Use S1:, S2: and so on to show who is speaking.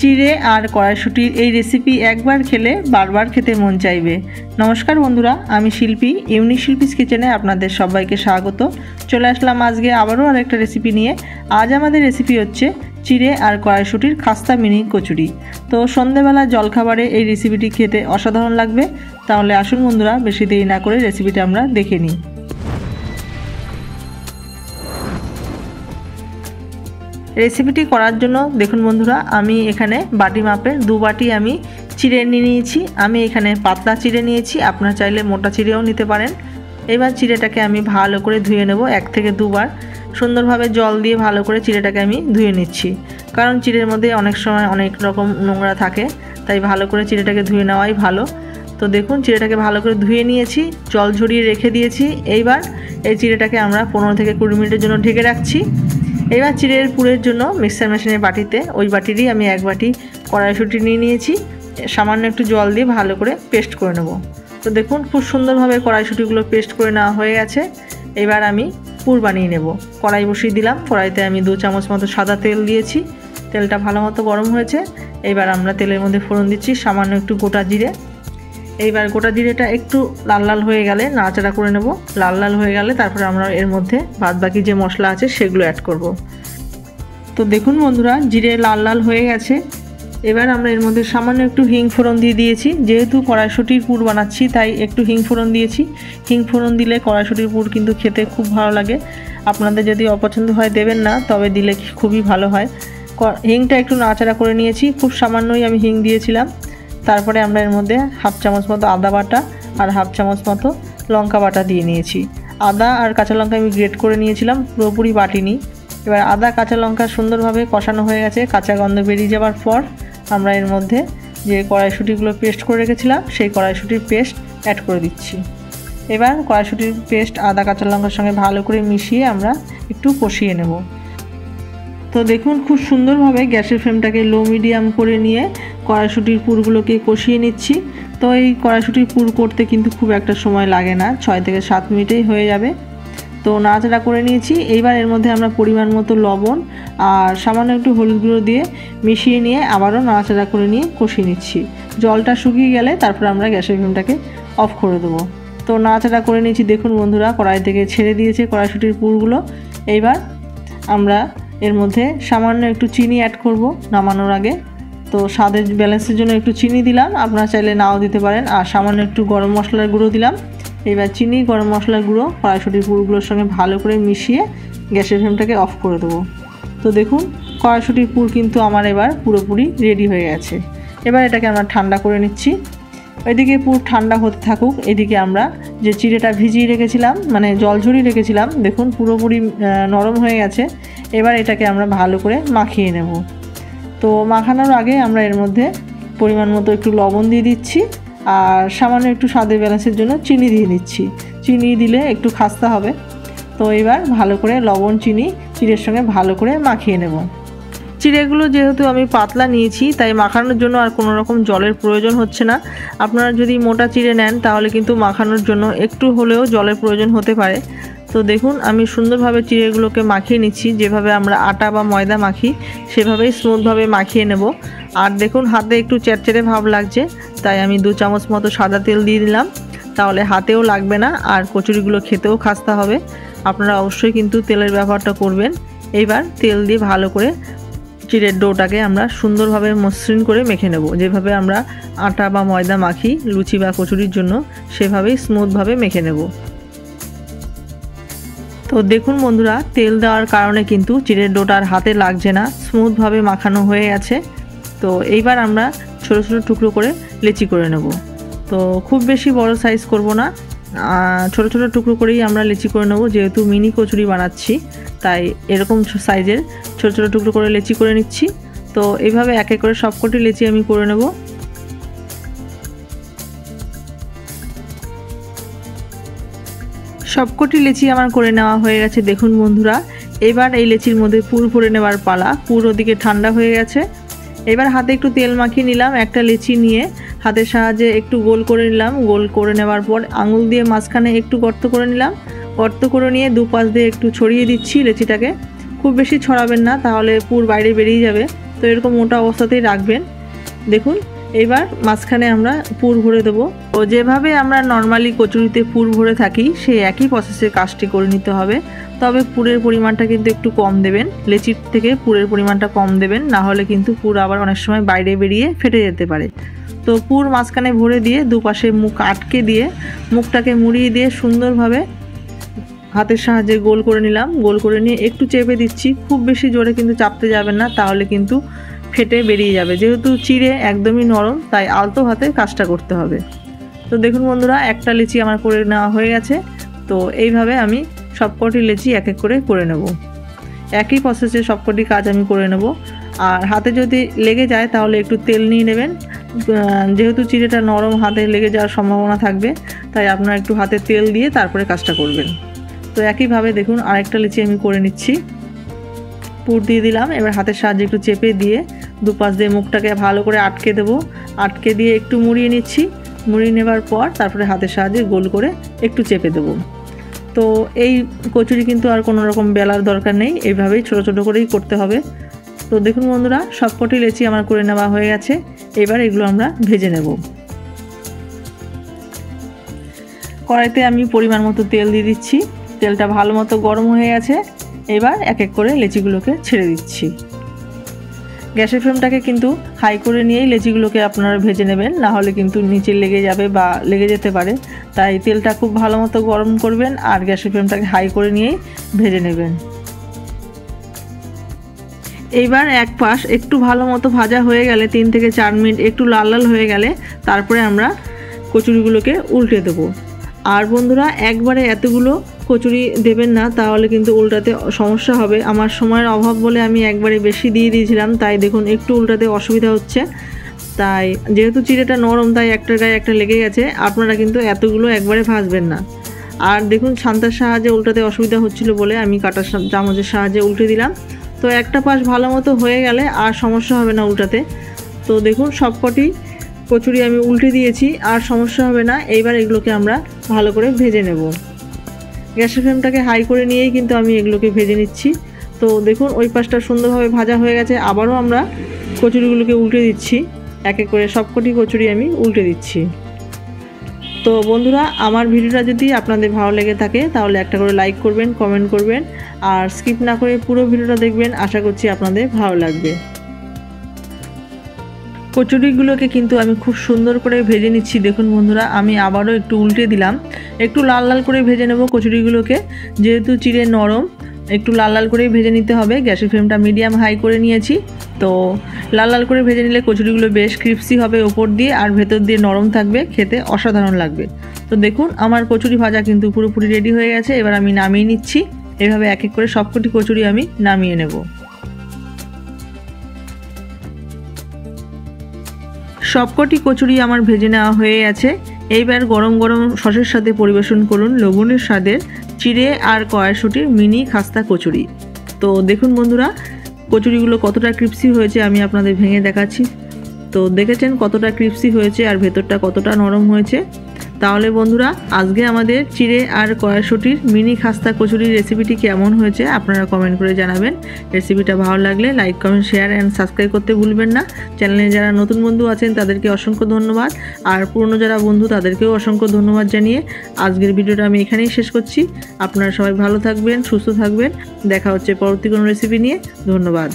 S1: চিড়ে আর কড়াইশুঁটির এই রেসিপি একবার খেলে বারবার খেতে মন চাইবে। নমস্কার বন্ধুরা, আমি শিল্পী, ইউনিক শিল্পীস কিচেনে আপনাদের সবাইকে স্বাগত। চলে আসলাম আজকে আবারও আরেকটা রেসিপি নিয়ে। আজ আমাদের রেসিপি হচ্ছে চিড়ে আর কড়াইশুঁটির খাস্তা মিনি কচুরি। তো সন্ধ্যেবেলা জলখাবারে এই রেসিপিটি খেতে অসাধারণ লাগবে। তাহলে আসুন বন্ধুরা, বেশি দেরি না করে রেসিপিটা আমরা দেখে নিই। রেসিপিটি করার জন্য দেখুন বন্ধুরা, আমি এখানে বাটি মাপের 2 বাটি আমি চিড়ে নিয়েছি। আমি এখানে পাতলা চিড়ে নিয়েছি, আপনারা চাইলে মোটা চিড়েও নিতে পারেন। এবার চিড়েটাকে আমি ভালো করে ধুয়ে নেব 1 থেকে 2 বার। সুন্দরভাবে জল দিয়ে ভালো করে চিড়েটাকে আমি ধুয়ে নিচ্ছি, কারণ চিড়ের মধ্যে অনেক সময় অনেক রকম নোংরা থাকে, তাই ভালো করে চিড়েটাকে ধুয়ে নেওয়াই ভালো। তো দেখুন, চিড়েটাকে ভালো করে ধুয়ে নিয়েছি, জল ঝরিয়ে রেখে দিয়েছি। এইবার এই চিড়েটাকে আমরা 15 থেকে 20 মিনিটের জন্য ঢেকে রাখছি। এবার চিড়ের পুরের জন্য মিক্সার মেশিনের বাটিতে, ওই বাটিরই আমি 1 বাটি কড়াইশুঁটি নিয়ে নিয়েছি। সামান্য একটু জল দিয়ে ভালো করে পেস্ট করে নেব। তো দেখুন, খুব সুন্দরভাবে কড়াইশুঁটিগুলো পেস্ট করে নেওয়া হয়ে গেছে। এবার আমি পুর বানিয়ে নেব। কড়াই বসিয়ে দিলাম, কড়াইতে আমি 2 চামচ মতো সাদা তেল দিয়েছি। তেলটা ভালো মতো গরম হয়েছে। এবার আমরা তেলের মধ্যে ফোড়ন দিচ্ছি সামান্য একটু গোটা জিরে। এইবার গোটা জিরেটা একটু লাল লাল হয়ে গেলে নাড়াচাড়া করে নেব। লাল লাল হয়ে গেলে তারপরে আমরা এর মধ্যে বাদবাকি যে মশলা আছে সেগুলো অ্যাড করব। তো দেখুন বন্ধুরা, জিরে লাল লাল হয়ে গেছে। এবার আমরা এর মধ্যে সামান্য একটু হিং ফোড়ন দিয়ে দিয়েছি। যেহেতু কড়াইশুঁটির পুর বানাচ্ছি তাই একটু হিং ফোড়ন দিয়েছি। হিং ফোড়ন দিলে কড়াইশুঁটির পুর কিন্তু খেতে খুব ভালো লাগে। আপনাদের যদি অপছন্দ হয় দেবেন না, তবে দিলে খুবই ভালো হয়। হিংটা একটু নাড়াচাড়া করে নিয়েছি, খুব সামান্যই আমি হিং দিয়েছিলাম। তারপরে আমরা এর মধ্যে 1/2 চামচ মতো আদা বাটা আর 1/2 চামচ মতো লঙ্কা বাটা দিয়ে নিয়েছি। আদা আর কাঁচা লঙ্কা আমি গ্রেট করে নিয়েছিলাম, পুরোপুরি বাটিনি। এবার আদা কাঁচা লঙ্কা সুন্দরভাবে কষানো হয়ে গেছে। কাঁচা গন্ধ বেরিয়ে যাওয়ার পর আমরা এর মধ্যে যে কড়াইশুঁটিগুলো পেস্ট করে রেখেছিলাম সেই কড়াইশুঁটির পেস্ট অ্যাড করে দিচ্ছি। এবার কড়াইশুঁটির পেস্ট আদা কাঁচা লঙ্কার সঙ্গে ভালো করে মিশিয়ে আমরা একটু কষিয়ে নেব। তো দেখুন, খুব সুন্দরভাবে গ্যাসের ফ্লেমটাকে লো মিডিয়াম করে নিয়ে কড়াইশুঁটির পুরগুলোকে কষিয়ে নিচ্ছি। তো এই কড়াইশুঁটির পুর করতে কিন্তু খুব একটা সময় লাগে না, 6 থেকে 7 মিনিটেই হয়ে যাবে। তো নাড়াচাড়া করে নিয়েছি। এইবার এর মধ্যে আমরা পরিমাণ মতো লবণ আর সামান্য একটু হলুদ গুঁড়ো দিয়ে মিশিয়ে নিয়ে আবারও নাড়াচাড়া করে নিয়ে কষিয়ে নিচ্ছি। জলটা শুকিয়ে গেলে তারপর আমরা গ্যাসের ফ্লেমটাকে অফ করে দেবো। তো নাড়াচাড়া করে নিয়েছি। দেখুন বন্ধুরা, কড়াই থেকে ছেড়ে দিয়েছে কড়াইশুঁটির পুরগুলো। এইবার আমরা এর মধ্যে সামান্য একটু চিনি অ্যাড করব নামানোর আগে। তো স্বাদের ব্যালেন্সের জন্য একটু চিনি দিলাম, আপনারা চাইলে নাও দিতে পারেন। আর সামান্য একটু গরম মশলার গুঁড়ো দিলাম। এবার চিনি গরম মশলার গুঁড়ো কড়াইশুঁটির পুরগুলোর সঙ্গে ভালো করে মিশিয়ে গ্যাসের ফ্লেমটাকে অফ করে দেবো। তো দেখুন, কড়াইশুঁটির পুর কিন্তু আমার এবার পুরোপুরি রেডি হয়ে গেছে। এবার এটাকে আমরা ঠান্ডা করে নিচ্ছি। ওইদিকে পুর ঠান্ডা হতে থাকুক, এদিকে আমরা যে চিড়েটা ভিজিয়ে রেখেছিলাম, মানে জল ঝরিয়ে রেখেছিলাম, দেখুন পুরোপুরি নরম হয়ে গেছে। এবার এটাকে আমরা ভালো করে মাখিয়ে নেব। তো মাখানোর আগে আমরা এর মধ্যে পরিমাণ মতো একটু লবণ দিয়ে দিচ্ছি আর সামান্য একটু স্বাদের ব্যালেন্সের জন্য চিনি দিয়ে দিচ্ছি। চিনি দিলে একটু খাস্তা হবে। তো এবার ভালো করে লবণ চিনি চিড়ের সঙ্গে ভালো করে মাখিয়ে নেব। চিড়েগুলো যেহেতু আমি পাতলা নিয়েছি তাই মাখানোর জন্য আর কোনো রকম জলের প্রয়োজন হচ্ছে না। আপনারা যদি মোটা চিড়ে নেন তাহলে কিন্তু মাখানোর জন্য একটু হলেও জলের প্রয়োজন হতে পারে। তো দেখুন, আমি সুন্দরভাবে চিড়েগুলোকে মাখিয়ে নিচ্ছি। যেভাবে আমরা আটা বা ময়দা মাখি সেভাবেই স্মুথভাবে মাখিয়ে নেব। আর দেখুন, হাতে একটু চ্যাটচ্যাটে ভাব লাগছে, তাই আমি 2 চামচ মতো সাদা তেল দিয়ে দিলাম। তাহলে হাতেও লাগবে না আর কচুরিগুলো খেতেও খাস্তা হবে। আপনারা অবশ্যই কিন্তু তেলের ব্যবহারটা করবেন। এইবার তেল দিয়ে ভালো করে চিড়ের ডোটাকে আমরা সুন্দরভাবে মসৃণ করে মেখে নেব। যেভাবে আমরা আটা বা ময়দা মাখি লুচি বা কচুরির জন্য, সেভাবেই স্মুথভাবে মেখে নেব। তো দেখুন বন্ধুরা, তেল দেওয়ার কারণে কিন্তু চিড়ের ডোটার হাতে লাগছে না, স্মুথভাবে মাখানো হয়ে গেছে। তো এইবার আমরা ছোটো ছোটো টুকরো করে লেচি করে নেব। তো খুব বেশি বড় সাইজ করব না, ছোটো ছোটো টুকরো করেই আমরা লেচি করে নেব। যেহেতু মিনি কচুরি বানাচ্ছি তাই এরকম সাইজের ছোটো ছোটো টুকরো করে লেচি করে নিচ্ছি। তো এইভাবে এক এক করে সবকটি লেচি আমি করে নেব। সবকটি লেচি আমার করে নেওয়া হয়ে গেছে। দেখুন বন্ধুরা, এবার এই লেচির মধ্যে পুর ভরে নেওয়ার পালা। পুর ওদিকে ঠান্ডা হয়ে গেছে। এবার হাতে একটু তেল মাখিয়ে নিলাম। একটা লেচি নিয়ে হাতের সাহায্যে একটু গোল করে নিলাম। গোল করে নেওয়ার পর আঙুল দিয়ে মাঝখানে একটু গর্ত করে নিলাম। গর্ত করে নিয়ে দুপাশ দিয়ে একটু ছড়িয়ে দিচ্ছি লেচিটাকে। খুব বেশি ছড়াবেন না, তাহলে পুর বাইরে বেরিয়ে যাবে। তো এরকম মোটা অবস্থাতেই রাখবেন। দেখুন এবার মাঝখানে আমরা পুর ভরে দেবো। তো যেভাবে আমরা নর্মালি কচুরিতে পুর ভরে থাকি সেই একই প্রসেসে কাজটি করে নিতে হবে। তবে পুরের পরিমাণটা কিন্তু একটু কম দেবেন, লেচির থেকে পুরের পরিমাণটা কম দেবেন, না হলে কিন্তু পুর আবার অনেক সময় বাইরে বেরিয়ে ফেটে যেতে পারে। তো পুর মাঝখানে ভরে দিয়ে দুপাশে মুখ আটকে দিয়ে মুখটাকে মুড়িয়ে দিয়ে সুন্দরভাবে হাতের সাহায্যে গোল করে নিলাম। গোল করে নিয়ে একটু চেপে দিচ্ছি, খুব বেশি জোরে কিন্তু চাপতে যাবেন না, তাহলে কিন্তু ফেটে বেরিয়ে যাবে। যেহেতু চিড়ে একদমই নরম, তাই আলতো হাতে কাজটা করতে হবে। তো দেখুন বন্ধুরা, একটা লিচি আমার করে নেওয়া হয়ে গেছে। তো এইভাবে আমি সবকটি লিচি এক এক করে নেব। একই প্রসেসে সবকটি কাজ আমি করে নেব। আর হাতে যদি লেগে যায় তাহলে একটু তেল নিয়ে নেবেন, যেহেতু চিড়েটা নরম, হাতে লেগে যাওয়ার সম্ভাবনা থাকবে, তাই আপনারা একটু হাতে তেল দিয়ে তারপরে কাজটা করবেন। তো একইভাবে দেখুন আরেকটা লিচি আমি করে নিচ্ছি। পুর দিয়ে দিলাম, এবার হাতের সাহায্যে একটু চেপে দিয়ে দুপাশ দিয়ে মুখটাকে ভালো করে আটকে দেবো। আটকে দিয়ে একটু মুড়িয়ে নিচ্ছি। মুড়িয়ে নেবার পর তারপরে হাতের সাহায্যে গোল করে একটু চেপে দেবো। তো এই কচুরি কিন্তু আর কোনো রকম বেলার দরকার নেই, এইভাবেই ছোটো ছোটো করেই করতে হবে। তো দেখুন বন্ধুরা, সবকটি লেচি আমার করে নেওয়া হয়ে গেছে। এবার এগুলো আমরা ভেজে নেব। কড়াইতে আমি পরিমাণ মতো তেল দিয়ে দিচ্ছি। তেলটা ভালো মতো গরম হয়ে গেছে। এবার এক এক করে লেচিগুলোকে ছেড়ে দিচ্ছি। গ্যাসের ফ্লেমটাকে কিন্তু হাই করে নিয়েই লেচিগুলোকে আপনারা ভেজে নেবেন, না হলে কিন্তু নিচে লেগে যাবে বা লেগে যেতে পারে। তাই তেলটা খুব ভালো মতো গরম করবেন আর গ্যাসের ফ্লেমটাকে হাই করে নিয়েই ভেজে নেবেন। এইবার এক পাশ একটু ভালো মতো ভাজা হয়ে গেলে 3 থেকে 4 মিনিট একটু লাল লাল হয়ে গেলে তারপরে আমরা কচুরিগুলোকে উল্টে দেবো। আর বন্ধুরা, একবারে এতগুলো কচুরি দেবেন না, তাহলে কিন্তু উল্টাতে সমস্যা হবে। আমার সময়ের অভাব বলে আমি একবারে বেশি দিয়ে দিয়েছিলাম, তাই দেখুন একটু উল্টাতে অসুবিধা হচ্ছে। তাই যেহেতু চিড়েটা নরম, তাই একটার গায়ে একটা লেগে গেছে। আপনারা কিন্তু এতগুলো একবারে ভাজবেন না। আর দেখুন ছান্তার সাহায্যে উল্টাতে অসুবিধা হচ্ছিল বলে আমি কাঁটার চামচের সাহায্যে উল্টে দিলাম। তো একটা পাশ ভালো মতো হয়ে গেলে আর সমস্যা হবে না উল্টাতে। তো দেখুন সবকটি কচুরি আমি উল্টে দিয়েছি, আর সমস্যা হবে না। এইবার এগুলোকে আমরা ভালো করে ভেজে নেব। গ্যাসের ফ্লেমটাকে হাই করে নিয়েই কিন্তু আমি এগুলোকে ভেজে নিচ্ছি। তো দেখুন ওই পাশটা সুন্দরভাবে ভাজা হয়ে গেছে। আবারও আমরা কচুরিগুলোকে উল্টে দিচ্ছি। এক এক করে সবকটি কচুরি আমি উল্টে দিচ্ছি। তো বন্ধুরা, আমার ভিডিওটা যদি আপনাদের ভালো লেগে থাকে তাহলে একটা করে লাইক করবেন, কমেন্ট করবেন, আর স্কিপ না করে পুরো ভিডিওটা দেখবেন। আশা করছি আপনাদের ভালো লাগবে। কচুরিগুলোকে কিন্তু আমি খুব সুন্দর করে ভেজে নিচ্ছি। দেখুন বন্ধুরা, আমি আবারও একটু উল্টে দিলাম। একটু লাল লাল করে ভেজে নেব কচুরিগুলোকে, যেহেতু চিড়ে নরম একটু লাল লাল করেই ভেজে নিতে হবে। গ্যাসের ফ্লেমটা মিডিয়াম হাই করে নিয়েছি। তো লাল লাল করে ভেজে নিলে কচুরিগুলো বেশ ক্রিস্পি হবে ওপর দিয়ে, আর ভেতর দিয়ে নরম থাকবে, খেতে অসাধারণ লাগবে। তো দেখুন আমার কচুরি ভাজা কিন্তু পুরোপুরি রেডি হয়ে গেছে। এবার আমি নামিয়ে নিচ্ছি। এভাবে এক এক করে সবকটি কচুরি আমি নামিয়ে নেব। সবকটি কচুরি আমার ভেজে নেওয়া হয়ে গেছে। এইবার গরম গরম সসের সাথে পরিবেশন করুন লবণের স্বাদের চিড়ে আর কড়াইশুঁটির মিনি খাস্তা কচুরি। তো দেখুন বন্ধুরা, কচুরিগুলো কতটা ক্রিস্পি হয়েছে আমি আপনাদের ভেঙে দেখাচ্ছি। তো দেখেছেন কতটা ক্রিস্পি হয়েছে আর ভেতরটা কতটা নরম হয়েছে। তাহলে বন্ধুরা, আজকে আমাদের চিড়ে আর কড়াইশুঁটির মিনি খাস্তা কচুরির রেসিপিটি কেমন হয়েছে আপনারা কমেন্ট করে জানাবেন। রেসিপিটা ভালো লাগলে like, comment, share and subscribe করতে ভুলবেন না। চ্যানেলে যারা নতুন বন্ধু আছেন তাদেরকে অসংখ্য ধন্যবাদ, আর পুরনো যারা বন্ধু তাদেরকেও অসংখ্য ধন্যবাদ জানিয়ে আজকের ভিডিওটা আমি এখানেই শেষ করছি। আপনারা সবাই ভালো থাকবেন, সুস্থ থাকবেন। দেখা হচ্ছে পরবর্তী কোনো রেসিপি নিয়ে। ধন্যবাদ।